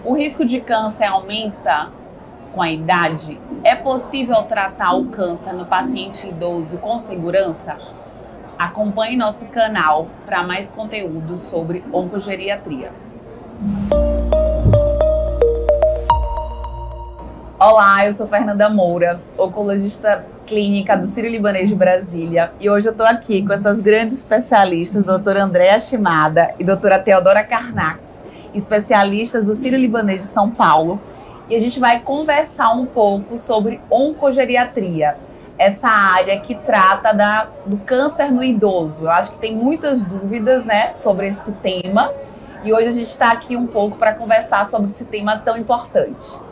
O risco de câncer aumenta com a idade? É possível tratar o câncer no paciente idoso com segurança? Acompanhe nosso canal para mais conteúdos sobre oncogeriatria. Olá, eu sou Fernanda Moura, oncologista clínica do Sírio-Libanês de Brasília, e hoje eu estou aqui com essas grandes especialistas, doutora Andréa Shimada e doutora Teodora Carnax, especialistas do Sírio-Libanês de São Paulo, e a gente vai conversar um pouco sobre oncogeriatria, essa área que trata do câncer no idoso. Eu acho que tem muitas dúvidas, né, sobre esse tema, e hoje a gente está aqui um pouco para conversar sobre esse tema tão importante.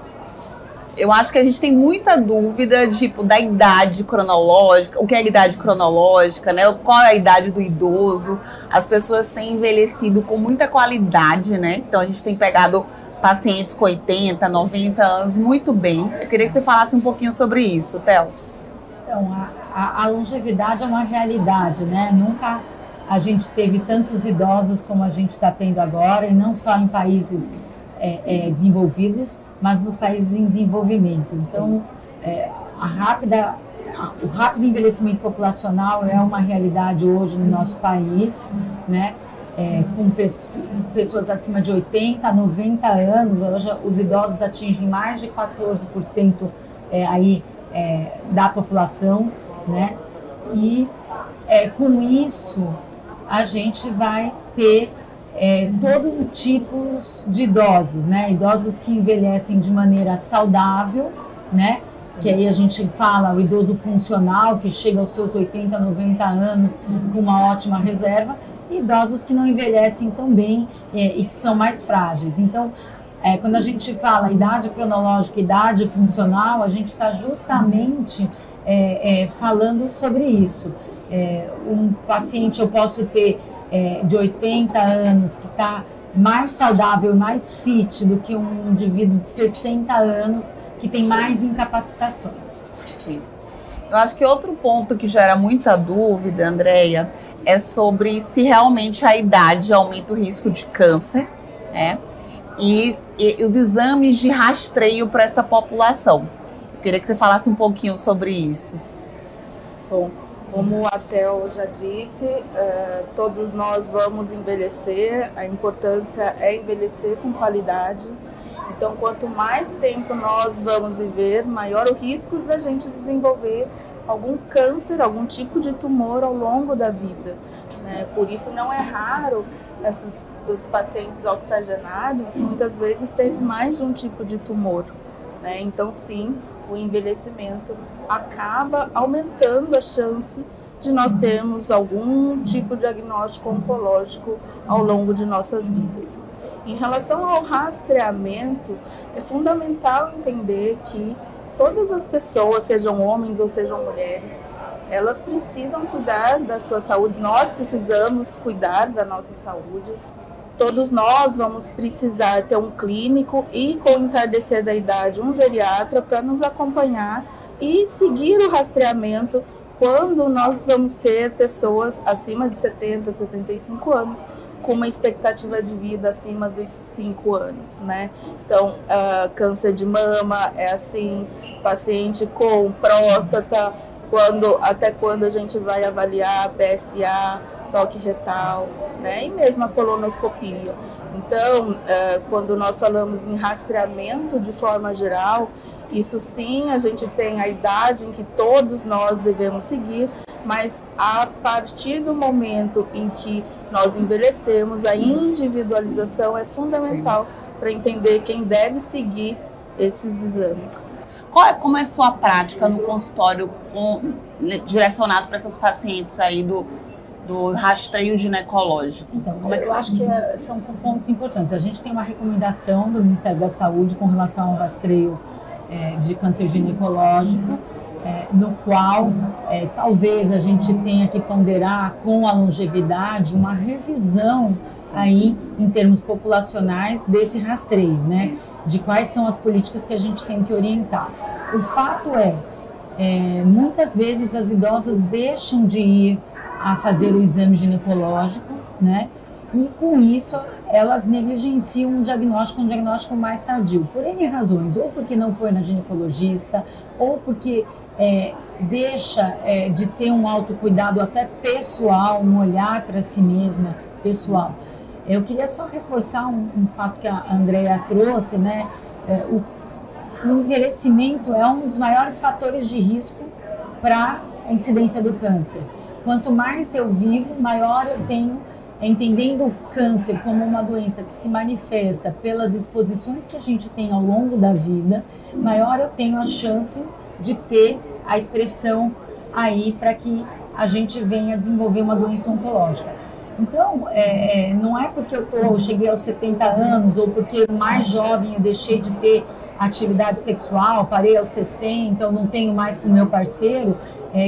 Eu acho que a gente tem muita dúvida, tipo, da idade cronológica, o que é a idade cronológica, né? Qual é a idade do idoso. As pessoas têm envelhecido com muita qualidade, né? Então a gente tem pegado pacientes com 80, 90 anos muito bem. Eu queria que você falasse um pouquinho sobre isso, Theo. Então, a longevidade é uma realidade, né? Nunca a gente teve tantos idosos como a gente está tendo agora, e não só em países desenvolvidos, mas nos países em desenvolvimento. Então, o rápido envelhecimento populacional é uma realidade hoje no nosso país, né? Com pessoas acima de 80, 90 anos. Hoje os idosos atingem mais de 14% da população, né? E com isso a gente vai ter todo tipo de idosos, né? Idosos que envelhecem de maneira saudável, né? Que aí a gente fala o idoso funcional, que chega aos seus 80, 90 anos com uma ótima reserva, e idosos que não envelhecem tão bem e que são mais frágeis. Então, quando a gente fala idade cronológica, idade funcional, a gente está justamente falando sobre isso. Um paciente, eu posso ter de 80 anos que está mais saudável, mais fit do que um indivíduo de 60 anos que tem mais incapacitações. Sim. Eu acho que outro ponto que gera muita dúvida, Andréia, é sobre se realmente a idade aumenta o risco de câncer, e os exames de rastreio para essa população. Eu queria que você falasse um pouquinho sobre isso. Bom, como a Theo já disse, todos nós vamos envelhecer, a importância é envelhecer com qualidade. Então, quanto mais tempo nós vamos viver, maior o risco da gente desenvolver algum câncer, algum tipo de tumor ao longo da vida, né? Por isso não é raro os pacientes octogenários muitas vezes terem mais de um tipo de tumor, né? Então, sim, o envelhecimento acaba aumentando a chance de nós termos algum tipo de diagnóstico oncológico ao longo de nossas vidas. Em relação ao rastreamento, é fundamental entender que todas as pessoas, sejam homens ou sejam mulheres, elas precisam cuidar da sua saúde, nós precisamos cuidar da nossa saúde. Todos nós vamos precisar ter um clínico e, com o entardecer da idade, um geriatra para nos acompanhar e seguir o rastreamento quando nós vamos ter pessoas acima de 70, 75 anos com uma expectativa de vida acima dos 5 anos, né? Então, câncer de mama é assim, paciente com próstata, até quando a gente vai avaliar PSA, toque retal, né? E mesmo a colonoscopia. Então, quando nós falamos em rastreamento de forma geral, isso sim, a gente tem a idade em que todos nós devemos seguir, mas a partir do momento em que nós envelhecemos, a individualização é fundamental para entender quem deve seguir esses exames. Como é a sua prática no consultório direcionado para essas pacientes aí do rastreio ginecológico? Então, eu acho que são pontos importantes. A gente tem uma recomendação do Ministério da Saúde com relação ao rastreio de câncer ginecológico, no qual talvez a gente tenha que ponderar com a longevidade uma revisão aí em termos populacionais desse rastreio, né? De quais são as políticas que a gente tem que orientar. O fato muitas vezes as idosas deixam de ir a fazer o exame ginecológico, né? E com isso elas negligenciam um diagnóstico mais tardio, por N razões, ou porque não foi na ginecologista, ou porque deixa de ter um autocuidado até pessoal, um olhar para si mesma pessoal. Eu queria só reforçar um fato que a Andrea trouxe, né? O envelhecimento é um dos maiores fatores de risco para a incidência do câncer. Quanto mais eu vivo, maior eu tenho, entendendo o câncer como uma doença que se manifesta pelas exposições que a gente tem ao longo da vida, maior eu tenho a chance de ter a expressão aí para que a gente venha desenvolver uma doença oncológica. Então, não é porque eu cheguei aos 70 anos ou porque mais jovem eu deixei de ter atividade sexual, parei aos 60, eu não tenho mais com o meu parceiro,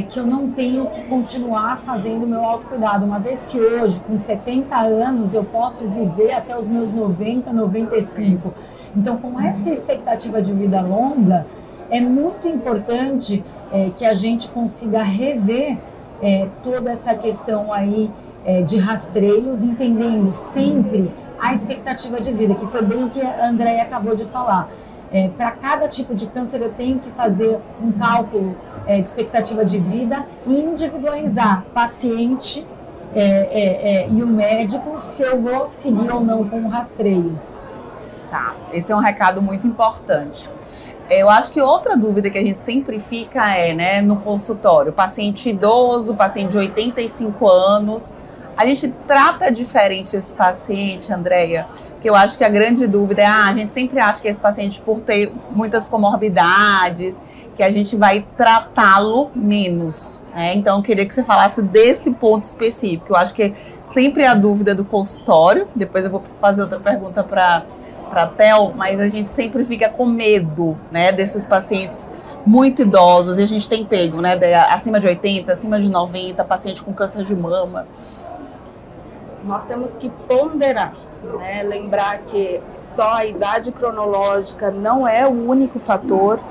que eu não tenho que continuar fazendo o meu autocuidado. Uma vez que hoje, com 70 anos, eu posso viver até os meus 90, 95. Então, com essa expectativa de vida longa, é muito importante que a gente consiga rever toda essa questão aí de rastreios, entendendo sempre a expectativa de vida, que foi bem o que a Andrea acabou de falar. Para cada tipo de câncer eu tenho que fazer um cálculo de expectativa de vida e individualizar paciente e o médico se eu vou seguir ou não com o rastreio. Tá, esse é um recado muito importante. Eu acho que outra dúvida que a gente sempre fica né, no consultório, paciente idoso, paciente de 85 anos, a gente trata diferente esse paciente, Andrea, que eu acho que a grande dúvida é, a gente sempre acha que esse paciente, por ter muitas comorbidades, que a gente vai tratá-lo menos, né? Então, eu queria que você falasse desse ponto específico. Eu acho que sempre é a dúvida do consultório, depois eu vou fazer outra pergunta para Theo, mas a gente sempre fica com medo, né, desses pacientes muito idosos, e a gente tem pego, né, acima de 80, acima de 90, paciente com câncer de mama. Nós temos que ponderar, né? Lembrar que só a idade cronológica não é o único fator,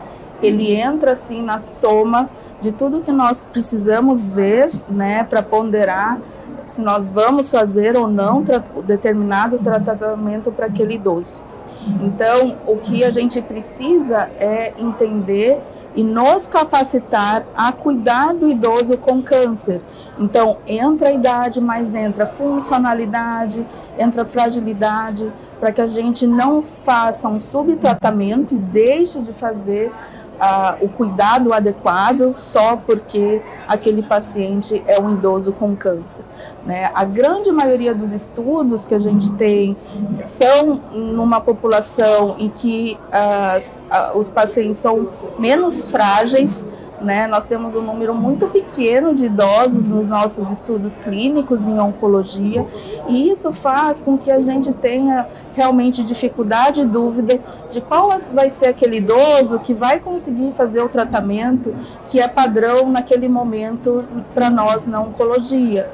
ele entra assim na soma de tudo que nós precisamos ver, né, para ponderar se nós vamos fazer ou não determinado tratamento para aquele idoso. Então, o que a gente precisa é entender e nos capacitar a cuidar do idoso com câncer. Então, entra a idade, mas entra funcionalidade, entra fragilidade, para que a gente não faça um subtratamento e deixe de fazer o cuidado adequado só porque aquele paciente é um idoso com câncer, né? A grande maioria dos estudos que a gente tem são numa população em que os pacientes são menos frágeis, né? Nós temos um número muito pequeno de idosos nos nossos estudos clínicos em oncologia, e isso faz com que a gente tenha realmente dificuldade e dúvida de qual vai ser aquele idoso que vai conseguir fazer o tratamento que é padrão naquele momento para nós na oncologia,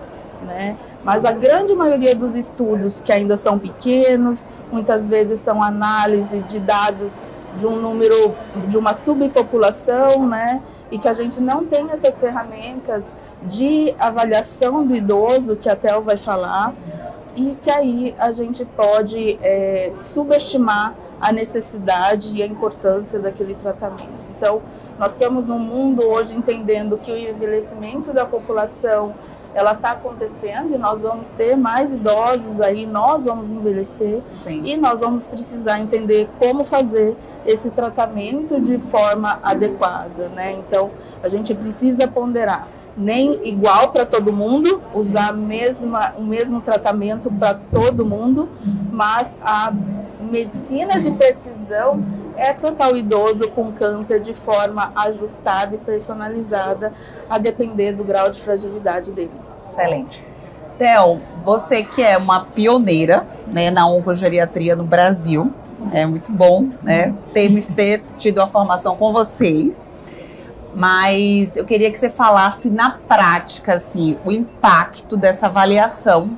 né? Mas a grande maioria dos estudos, que ainda são pequenos, muitas vezes são análise de dados de um número, de uma subpopulação, né? E que a gente não tem essas ferramentas de avaliação do idoso, que a Theo vai falar, e que aí a gente pode subestimar a necessidade e a importância daquele tratamento. Então, nós estamos num mundo hoje entendendo que o envelhecimento da população ela está acontecendo e nós vamos ter mais idosos aí, nós vamos envelhecer. Sim. E nós vamos precisar entender como fazer esse tratamento de forma adequada, né? Então, a gente precisa ponderar, nem igual para todo mundo, usar o mesmo tratamento para todo mundo, mas a medicina de precisão é tratar o idoso com câncer de forma ajustada e personalizada, a depender do grau de fragilidade dele. Excelente. Theo, você que é uma pioneira, né, na oncogeriatria no Brasil, é muito bom, né, ter tido a formação com vocês, mas eu queria que você falasse na prática, assim, o impacto dessa avaliação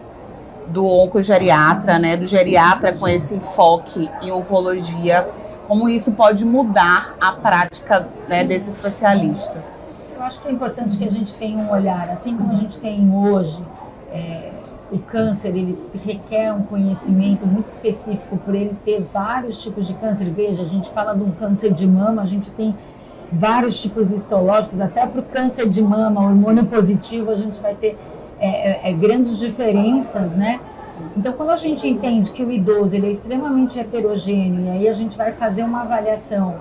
do oncogeriatra, né, do geriatra com esse enfoque em oncologia, como isso pode mudar a prática, né, desse especialista. Eu acho que é importante que a gente tenha um olhar, assim como a gente tem hoje o câncer ele requer um conhecimento muito específico por ele ter vários tipos de câncer. Veja, a gente fala de um câncer de mama, a gente tem vários tipos histológicos, até para o câncer de mama, hormônio positivo, a gente vai ter grandes diferenças, né? Então, quando a gente entende que o idoso ele é extremamente heterogêneo, e aí a gente vai fazer uma avaliação,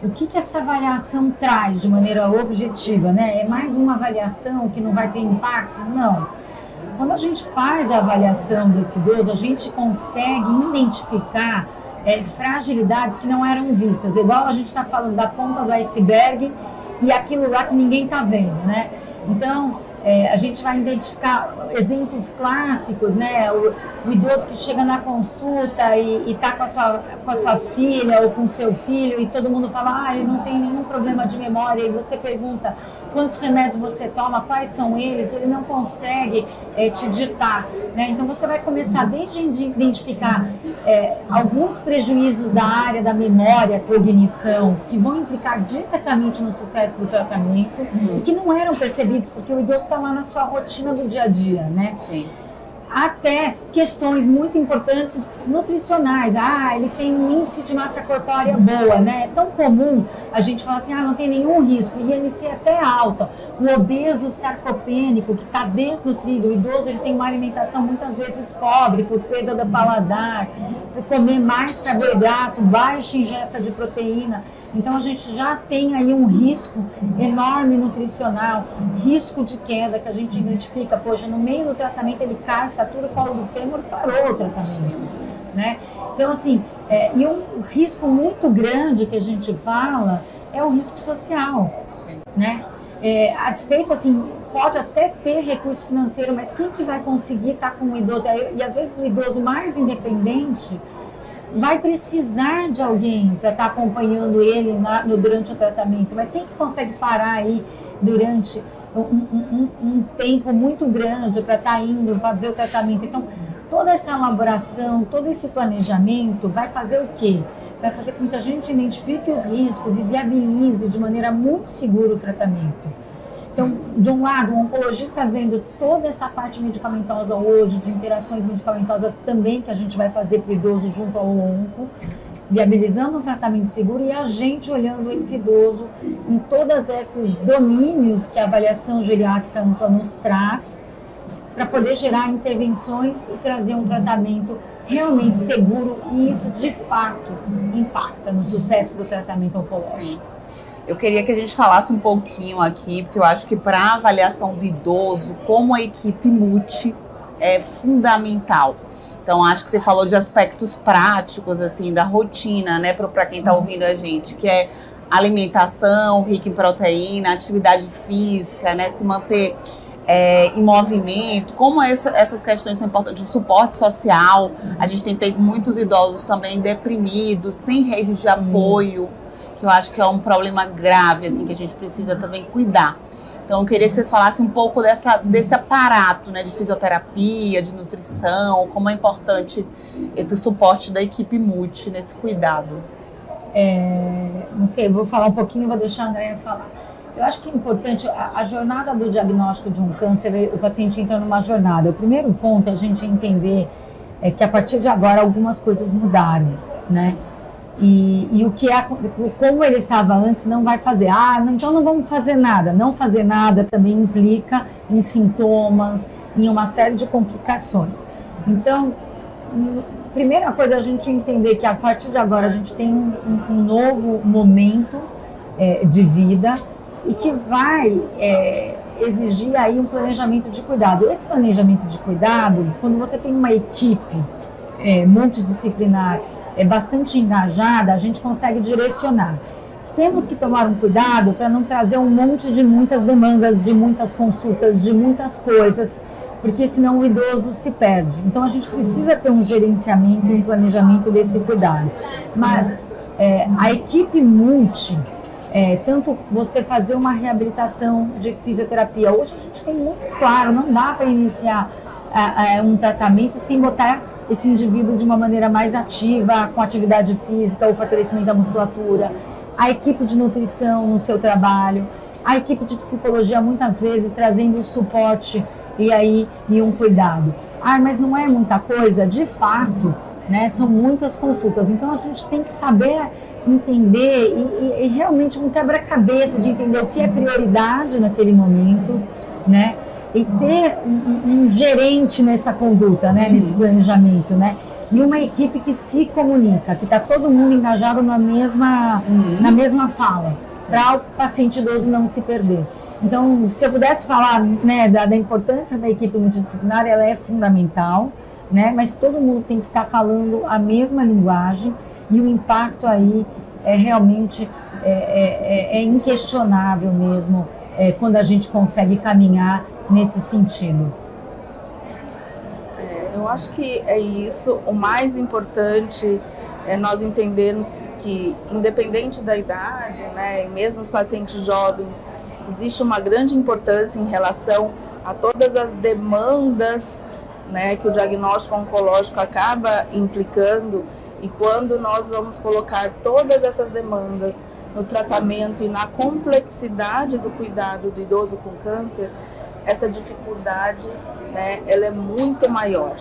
o que essa avaliação traz de maneira objetiva, né? É mais uma avaliação que não vai ter impacto? Não. Quando a gente faz a avaliação desse idoso, a gente consegue identificar fragilidades que não eram vistas. Igual a gente está falando da ponta do iceberg e aquilo lá que ninguém está vendo, né? Então, a gente vai identificar exemplos clássicos, né? O idoso que chega na consulta e está com a sua filha ou com o seu filho e todo mundo fala, ele não tem nenhum problema de memória, e você pergunta quantos remédios você toma, quais são eles, ele não consegue te ditar, né? Então você vai começar desde identificar alguns prejuízos da área da memória, cognição, que vão implicar diretamente no sucesso do tratamento e que não eram percebidos porque o idoso está lá na sua rotina do dia a dia, né? Sim. Até questões muito importantes nutricionais. Ele tem um índice de massa corpórea boa, né? É tão comum a gente falar assim, não tem nenhum risco, IMC até alta. O obeso sarcopênico, que está desnutrido, o idoso ele tem uma alimentação muitas vezes pobre, por perda do paladar, por comer mais carboidrato, baixa ingesta de proteína. Então a gente já tem aí um risco enorme nutricional, risco de queda que a gente identifica. Poxa, no meio do tratamento ele cai, fratura o colo do fêmur, parou o tratamento, né? Então assim, e um risco muito grande que a gente fala é o risco social, né? A despeito, assim, pode até ter recurso financeiro, mas quem que vai conseguir estar com o idoso? E às vezes o idoso mais independente vai precisar de alguém para estar acompanhando ele durante o tratamento, mas quem que consegue parar aí durante um tempo muito grande para estar indo fazer o tratamento? Então, toda essa elaboração, todo esse planejamento vai fazer o quê? Vai fazer com que a gente identifique os riscos e viabilize de maneira muito segura o tratamento. Então, de um lado, o oncologista vendo toda essa parte medicamentosa hoje, de interações medicamentosas também que a gente vai fazer para o idoso junto ao onco, viabilizando um tratamento seguro, e a gente olhando esse idoso em todos esses domínios que a avaliação geriátrica ampla nos traz, para poder gerar intervenções e trazer um tratamento realmente seguro, e isso de fato impacta no sucesso do tratamento oncológico. Sim. Eu queria que a gente falasse um pouquinho aqui, porque eu acho que para a avaliação do idoso, como a equipe multi é fundamental. Então, acho que você falou de aspectos práticos, assim, da rotina, né, para quem está ouvindo a gente, que é alimentação rica em proteína, atividade física, né, se manter em movimento, como essas questões são importantes, de suporte social. A gente tem pego muitos idosos também deprimidos, sem rede de apoio, que eu acho que é um problema grave, assim, que a gente precisa também cuidar. Então, eu queria que vocês falassem um pouco desse aparato, né, de fisioterapia, de nutrição, como é importante esse suporte da equipe multi nesse cuidado. Não sei, eu vou falar um pouquinho e vou deixar a Andréia falar. Eu acho que é importante, a jornada do diagnóstico de um câncer, o paciente entra numa jornada. O primeiro ponto é a gente entender que a partir de agora algumas coisas mudaram, né? E como ele estava antes não vai fazer. Então não vamos fazer nada. Não fazer nada também implica em sintomas, em uma série de complicações. Então, primeira coisa é a gente entender que a partir de agora a gente tem um novo momento de vida e que vai exigir aí um planejamento de cuidado. Esse planejamento de cuidado, quando você tem uma equipe multidisciplinar bastante engajada, a gente consegue direcionar. Temos que tomar um cuidado para não trazer um monte de muitas demandas, de muitas consultas, de muitas coisas, porque senão o idoso se perde. Então a gente precisa ter um gerenciamento e um planejamento desse cuidado. Mas a equipe multi, tanto você fazer uma reabilitação de fisioterapia, hoje a gente tem muito claro, não dá para iniciar um tratamento sem botar esse indivíduo de uma maneira mais ativa, com atividade física, o fortalecimento da musculatura, a equipe de nutrição no seu trabalho, a equipe de psicologia muitas vezes trazendo o suporte e um cuidado. Ah, mas não é muita coisa? De fato, né, são muitas consultas. Então a gente tem que saber entender e realmente um quebra-cabeça de entender o que é prioridade naquele momento, né? E ter um gerente nessa conduta, né? Nesse planejamento, né? E uma equipe que se comunica, que está todo mundo engajado na mesma fala, para o paciente idoso não se perder. Então, se eu pudesse falar, né, da importância da equipe multidisciplinar, ela é fundamental, né? Mas todo mundo tem que estar falando a mesma linguagem e o impacto aí é realmente inquestionável mesmo quando a gente consegue caminhar nesse sentido. Eu acho que é isso. O mais importante é nós entendermos que, independente da idade, né, e mesmo os pacientes jovens, existe uma grande importância em relação a todas as demandas, né, que o diagnóstico oncológico acaba implicando. E quando nós vamos colocar todas essas demandas no tratamento e na complexidade do cuidado do idoso com câncer, essa dificuldade, né, ela é muito maior.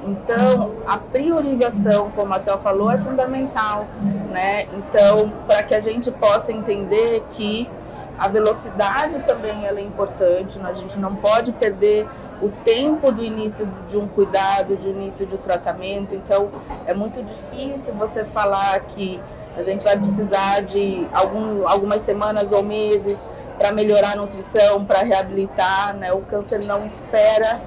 Então, a priorização, como a Theo falou, é fundamental, né? Então, para que a gente possa entender que a velocidade também ela é importante, a gente não pode perder o tempo do início de um cuidado, de início de tratamento. Então, é muito difícil você falar que a gente vai precisar de algumas semanas ou meses para melhorar a nutrição, para reabilitar, né? O câncer não espera,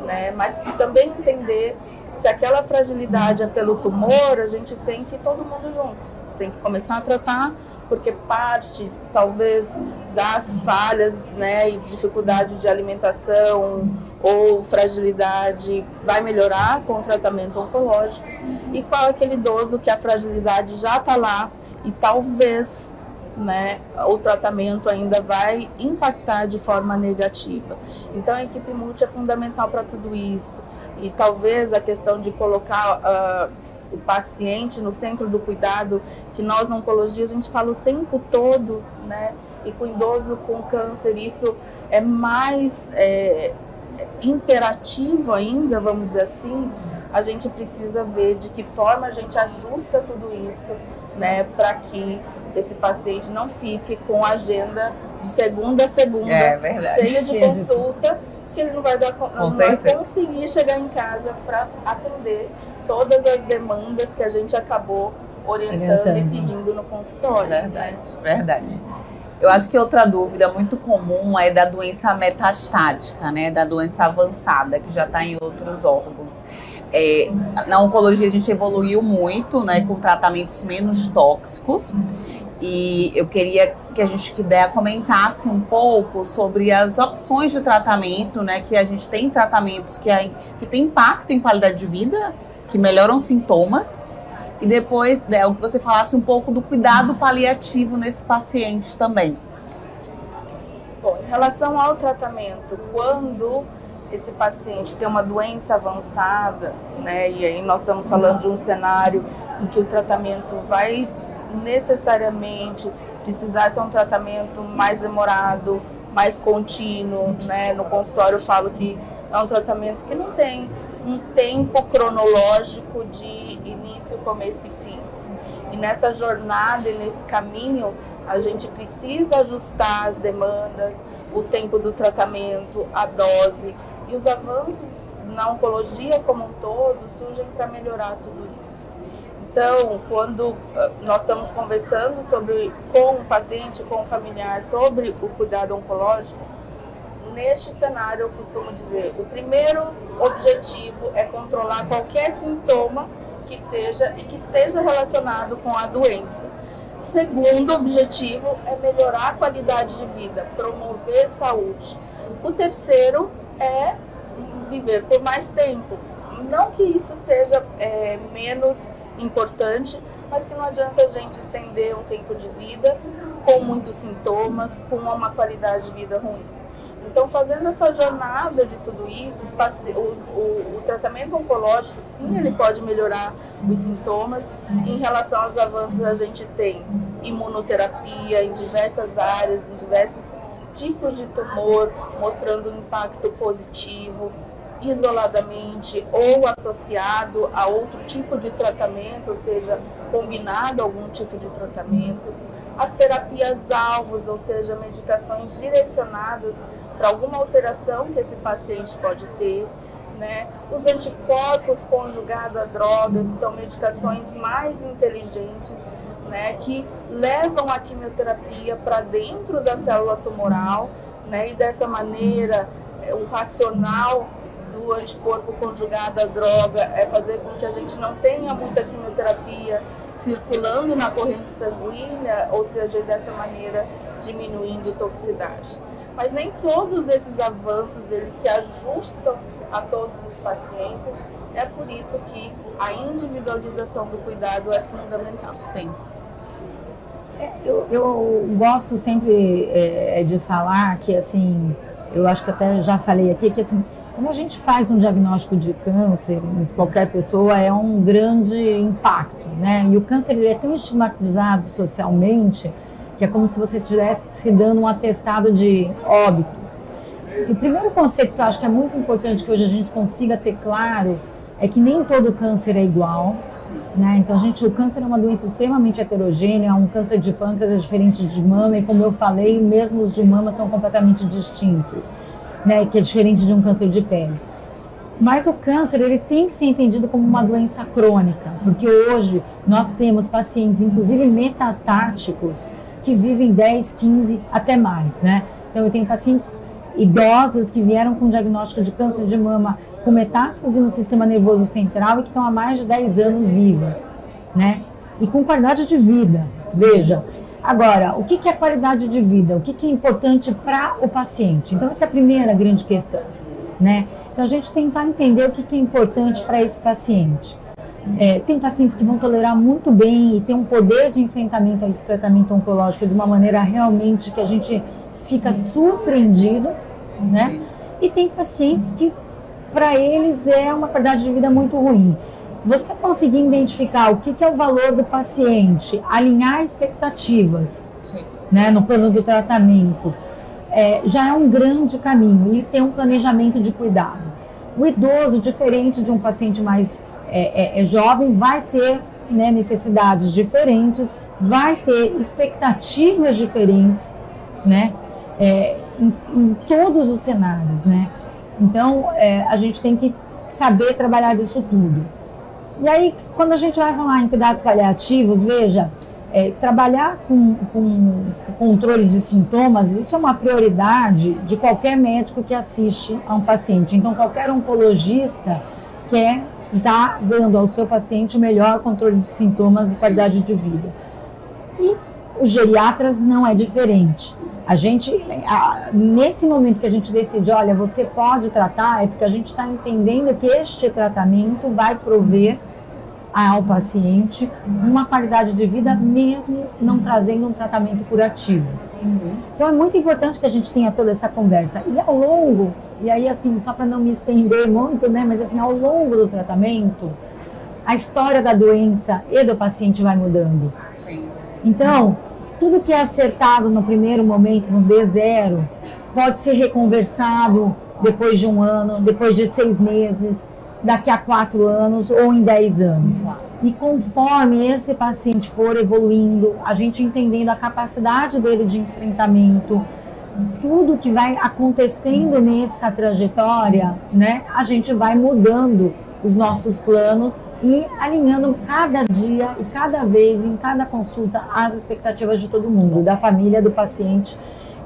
né? Mas também entender se aquela fragilidade é pelo tumor, a gente tem que ir todo mundo junto, tem que começar a tratar, porque parte, talvez, das falhas, né, e dificuldade de alimentação ou fragilidade vai melhorar com o tratamento oncológico. E qual é aquele idoso que a fragilidade já está lá e talvez, né, o tratamento ainda vai impactar de forma negativa. Então a equipe multi é fundamental para tudo isso. E talvez a questão de colocar o paciente no centro do cuidado, que nós na oncologia a gente fala o tempo todo, né? E com o idoso com câncer isso é mais imperativo ainda, vamos dizer assim. A gente precisa ver de que forma a gente ajusta tudo isso, né? Para que esse paciente não fique com a agenda de segunda a segunda, cheia de consulta, que ele não vai conseguir chegar em casa para atender todas as demandas que a gente acabou orientando e pedindo no consultório. Verdade. Eu acho que outra dúvida muito comum é da doença metastática, né, da doença avançada, que já está em outros órgãos. Na oncologia a gente evoluiu muito, né, com tratamentos menos tóxicos. E eu queria que a gente comentasse um pouco sobre as opções de tratamento, né? Que a gente tem tratamentos que tem impacto em qualidade de vida, que melhoram sintomas. E depois, que você falasse um pouco do cuidado paliativo nesse paciente também. Bom, em relação ao tratamento, quando esse paciente tem uma doença avançada, né? E aí nós estamos falando de um cenário em que o tratamento vai necessariamente precisar ser um tratamento mais demorado, mais contínuo, né? No consultório eu falo que é um tratamento que não tem um tempo cronológico de início, começo e fim. E nessa jornada e nesse caminho, a gente precisa ajustar as demandas, o tempo do tratamento, a dose. E os avanços na oncologia como um todo surgem para melhorar tudo isso. Então, quando nós estamos conversando com o paciente, com o familiar, sobre o cuidado oncológico, neste cenário eu costumo dizer, o primeiro objetivo é controlar qualquer sintoma que seja e que esteja relacionado com a doença. Segundo objetivo é melhorar a qualidade de vida, promover saúde. O terceiro é viver por mais tempo. Não que isso seja menos importante, mas que não adianta a gente estender um tempo de vida com muitos sintomas, com uma qualidade de vida ruim. Então, fazendo essa jornada de tudo isso, o tratamento oncológico, sim, ele pode melhorar os sintomas. Em relação aos avanços, a gente tem imunoterapia em diversas áreas, em diversos tipos de tumor, mostrando um impacto positivo. isoladamente ou associado a outro tipo de tratamento, ou seja, combinado a algum tipo de tratamento. As terapias alvos, ou seja, medicações direcionadas para alguma alteração que esse paciente pode ter, né? Os anticorpos conjugados à droga, que são medicações mais inteligentes, né? Que levam a quimioterapia para dentro da célula tumoral, né? E dessa maneira, o racional do anticorpo conjugado à droga é fazer com que a gente não tenha muita quimioterapia circulando na corrente sanguínea, ou seja, dessa maneira diminuindo toxicidade. Mas nem todos esses avanços eles se ajustam a todos os pacientes, é por isso que a individualização do cuidado é fundamental. Sim. Eu gosto sempre de falar que, assim, eu acho que até já falei aqui, que assim, quando a gente faz um diagnóstico de câncer em qualquer pessoa, é um grande impacto, né? E o câncer ele é tão estigmatizado socialmente que é como se você estivesse se dando um atestado de óbito. E o primeiro conceito que eu acho que é muito importante que hoje a gente consiga ter claro é que nem todo câncer é igual, né? Então, o câncer é uma doença extremamente heterogênea, um câncer de pâncreas é diferente de mama, e como eu falei, mesmo os de mama são completamente distintos, né? Que é diferente de um câncer de pele. Mas o câncer, ele tem que ser entendido como uma doença crônica, porque hoje nós temos pacientes, inclusive metastáticos, que vivem 10, 15, até mais, né? Então, eu tenho pacientes idosas que vieram com diagnóstico de câncer de mama com metástase no sistema nervoso central e que estão há mais de 10 anos vivas, né? E com qualidade de vida. Veja, agora, o que é qualidade de vida? O que é importante para o paciente? Então, essa é a primeira grande questão, né? Então, a gente tentar entender o que é importante para esse paciente. Tem pacientes que vão tolerar muito bem e ter um poder de enfrentamento a esse tratamento oncológico de uma maneira realmente que a gente fica surpreendido, né? E tem pacientes que, para eles, é uma qualidade de vida muito ruim. Você conseguir identificar o que é o valor do paciente, alinhar expectativas, né, no plano do tratamento, já é um grande caminho, e ter um planejamento de cuidado. O idoso, diferente de um paciente mais jovem, vai ter, né, necessidades diferentes, vai ter expectativas diferentes, né, em todos os cenários, né? Então, a gente tem que saber trabalhar disso tudo. E aí, quando a gente vai falar em cuidados paliativos, veja, trabalhar com controle de sintomas, isso é uma prioridade de qualquer médico que assiste a um paciente. Então, qualquer oncologista quer estar dando ao seu paciente o melhor controle de sintomas e qualidade de vida. E os geriatras não é diferente. A gente, nesse momento que a gente decide, olha, você pode tratar, é porque a gente está entendendo que este tratamento vai prover ao paciente uma qualidade de vida, mesmo não trazendo um tratamento curativo. Então é muito importante que a gente tenha toda essa conversa. E ao longo, e aí assim, só para não me estender muito, né, mas assim, ao longo do tratamento, a história da doença e do paciente vai mudando. Sim. Então, tudo que é acertado no primeiro momento, no D0, pode ser reconversado depois de 1 ano, depois de 6 meses, daqui a 4 anos ou em 10 anos. E conforme esse paciente for evoluindo, a gente entendendo a capacidade dele de enfrentamento, tudo que vai acontecendo nessa trajetória, né, a gente vai mudando os nossos planos e alinhando cada dia e cada vez, em cada consulta, as expectativas de todo mundo, da família, do paciente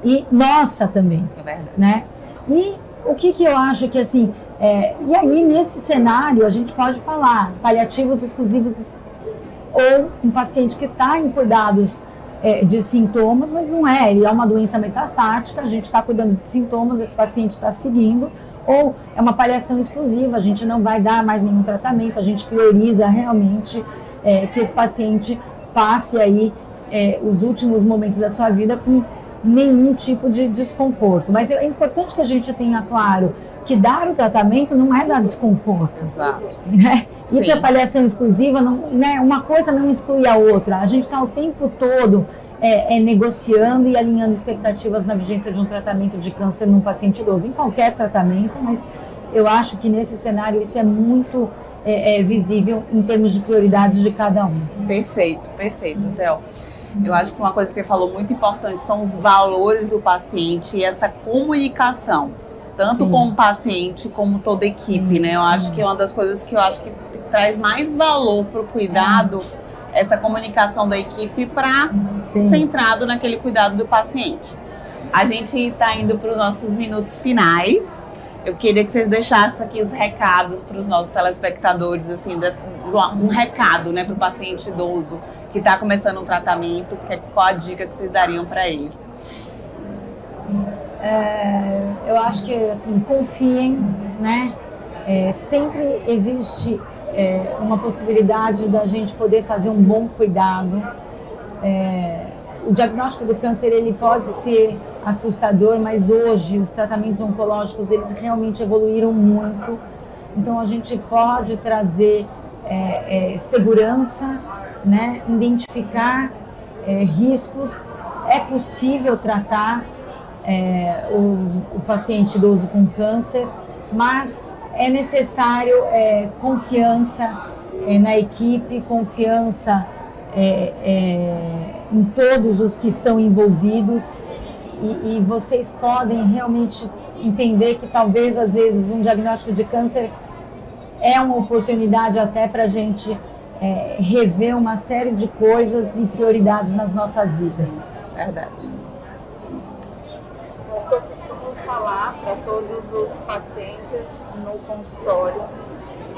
e nossa também. É verdade. Né? E o que eu acho que, assim, e aí nesse cenário a gente pode falar paliativos exclusivos ou um paciente que está em cuidados de sintomas, mas não é, ele é uma doença metastática, a gente está cuidando de sintomas, esse paciente está seguindo, ou é uma paliação exclusiva, a gente não vai dar mais nenhum tratamento, a gente prioriza realmente que esse paciente passe aí os últimos momentos da sua vida com nenhum tipo de desconforto. Mas é importante que a gente tenha claro que dar o tratamento não é dar desconforto. Exato. Né? E Sim. que a paliação exclusiva, não, né, uma coisa não exclui a outra. A gente está o tempo todo negociando e alinhando expectativas na vigência de um tratamento de câncer num paciente idoso, em qualquer tratamento, mas eu acho que nesse cenário isso é muito visível em termos de prioridades de cada um. Perfeito, perfeito, Theo. Eu acho que uma coisa que você falou muito importante são os valores do paciente e essa comunicação, tanto Sim. com o paciente como toda a equipe, né? Eu acho que é uma das coisas que eu acho que traz mais valor para o cuidado, essa comunicação da equipe para centrado naquele cuidado do paciente. A gente está indo para os nossos minutos finais. Eu queria que vocês deixassem aqui os recados para os nossos telespectadores, assim, um recado, né, para o paciente idoso que está começando um tratamento. Qual a dica que vocês dariam para eles? Eu acho que, assim, confiem, né? Sempre existe uma possibilidade da gente poder fazer um bom cuidado. O diagnóstico do câncer, ele pode ser assustador, mas hoje os tratamentos oncológicos, eles realmente evoluíram muito. Então a gente pode trazer segurança, né? Identificar riscos. É possível tratar o paciente idoso com câncer, mas é necessário confiança na equipe, confiança em todos os que estão envolvidos, e vocês podem realmente entender que talvez às vezes um diagnóstico de câncer é uma oportunidade até para a gente rever uma série de coisas e prioridades nas nossas vidas. Verdade. O que eu costumo falar para todos os pacientes no consultório,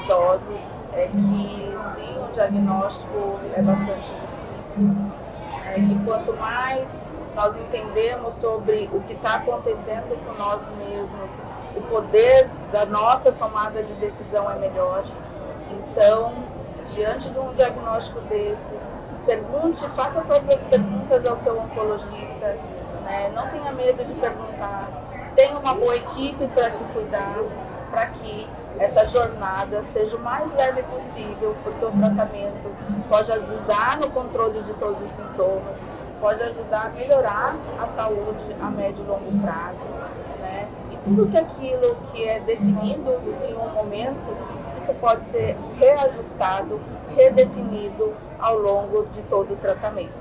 idosos, é que sim, o diagnóstico é bastante difícil. Que quanto mais nós entendemos sobre o que está acontecendo com nós mesmos, o poder da nossa tomada de decisão é melhor. Então, diante de um diagnóstico desse, pergunte, faça todas as perguntas ao seu oncologista, né? Não tenha medo de perguntar, tenha uma boa equipe para te cuidar, para que essa jornada seja o mais leve possível, porque o tratamento pode ajudar no controle de todos os sintomas, pode ajudar a melhorar a saúde a médio e longo prazo, né? E tudo aquilo que é definido em um momento, isso pode ser reajustado, redefinido ao longo de todo o tratamento.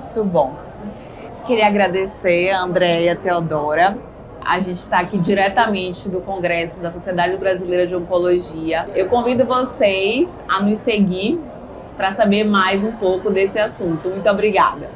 Muito bom. Queria agradecer a Andréia e a Teodora. A gente está aqui diretamente do Congresso da Sociedade Brasileira de Oncologia. Eu convido vocês a nos seguir para saber mais um pouco desse assunto. Muito obrigada.